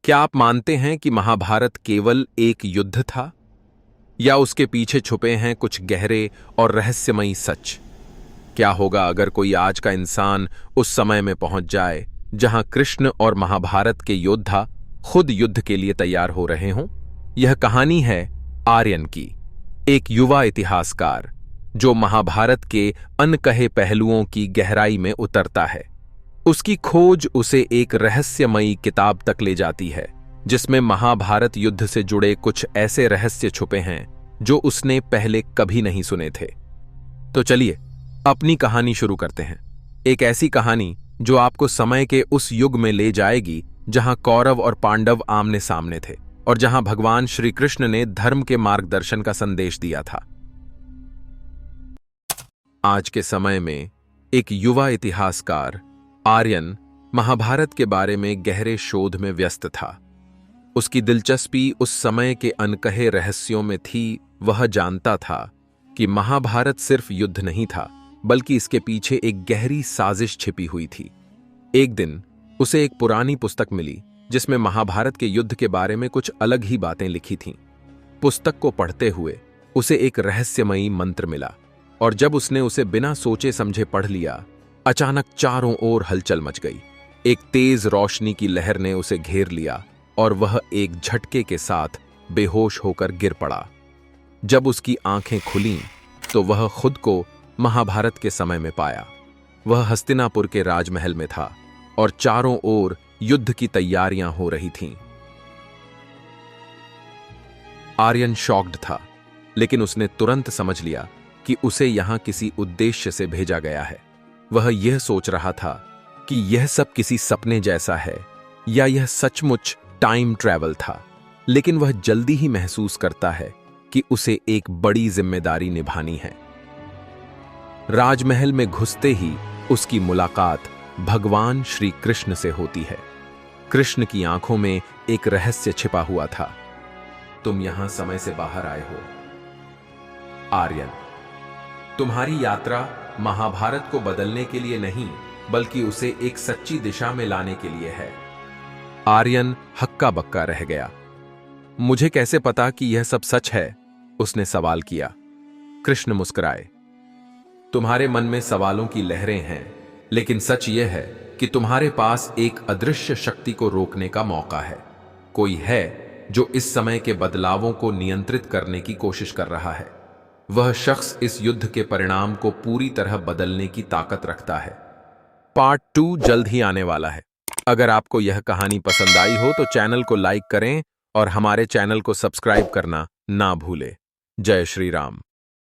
क्या आप मानते हैं कि महाभारत केवल एक युद्ध था, या उसके पीछे छुपे हैं कुछ गहरे और रहस्यमयी सच? क्या होगा अगर कोई आज का इंसान उस समय में पहुंच जाए जहां कृष्ण और महाभारत के योद्धा खुद युद्ध के लिए तैयार हो रहे हों? यह कहानी है आर्यन की, एक युवा इतिहासकार जो महाभारत के अनकहे पहलुओं की गहराई में उतरता है। उसकी खोज उसे एक रहस्यमयी किताब तक ले जाती है जिसमें महाभारत युद्ध से जुड़े कुछ ऐसे रहस्य छुपे हैं जो उसने पहले कभी नहीं सुने थे। तो चलिए अपनी कहानी शुरू करते हैं। एक ऐसी कहानी जो आपको समय के उस युग में ले जाएगी जहां कौरव और पांडव आमने सामने थे और जहां भगवान श्री कृष्ण ने धर्म के मार्गदर्शन का संदेश दिया था। आज के समय में एक युवा इतिहासकार आर्यन महाभारत के बारे में गहरे शोध में व्यस्त था। उसकी दिलचस्पी उस समय के अनकहे रहस्यों में थी। वह जानता था कि महाभारत सिर्फ युद्ध नहीं था, बल्कि इसके पीछे एक गहरी साजिश छिपी हुई थी। एक दिन उसे एक पुरानी पुस्तक मिली जिसमें महाभारत के युद्ध के बारे में कुछ अलग ही बातें लिखी थीं। पुस्तक को पढ़ते हुए उसे एक रहस्यमयी मंत्र मिला, और जब उसने उसे बिना सोचे समझे पढ़ लिया, अचानक चारों ओर हलचल मच गई। एक तेज रोशनी की लहर ने उसे घेर लिया और वह एक झटके के साथ बेहोश होकर गिर पड़ा। जब उसकी आंखें खुलीं तो वह खुद को महाभारत के समय में पाया। वह हस्तिनापुर के राजमहल में था और चारों ओर युद्ध की तैयारियां हो रही थीं। आर्यन शॉक्ड था, लेकिन उसने तुरंत समझ लिया कि उसे यहां किसी उद्देश्य से भेजा गया है। वह यह सोच रहा था कि यह सब किसी सपने जैसा है या यह सचमुच टाइम ट्रैवल था, लेकिन वह जल्दी ही महसूस करता है कि उसे एक बड़ी जिम्मेदारी निभानी है। राजमहल में घुसते ही उसकी मुलाकात भगवान श्री कृष्ण से होती है। कृष्ण की आंखों में एक रहस्य छिपा हुआ था। तुम यहां समय से बाहर आए हो आर्यन। तुम्हारी यात्रा महाभारत को बदलने के लिए नहीं, बल्कि उसे एक सच्ची दिशा में लाने के लिए है। आर्यन हक्का बक्का रह गया। मुझे कैसे पता कि यह सब सच है? उसने सवाल किया। कृष्ण मुस्कुराए। तुम्हारे मन में सवालों की लहरें हैं, लेकिन सच यह है कि तुम्हारे पास एक अदृश्य शक्ति को रोकने का मौका है। कोई है जो इस समय के बदलावों को नियंत्रित करने की कोशिश कर रहा है। वह शख्स इस युद्ध के परिणाम को पूरी तरह बदलने की ताकत रखता है। पार्ट 2 जल्द ही आने वाला है। अगर आपको यह कहानी पसंद आई हो तो चैनल को लाइक करें और हमारे चैनल को सब्सक्राइब करना ना भूलें। जय श्री राम।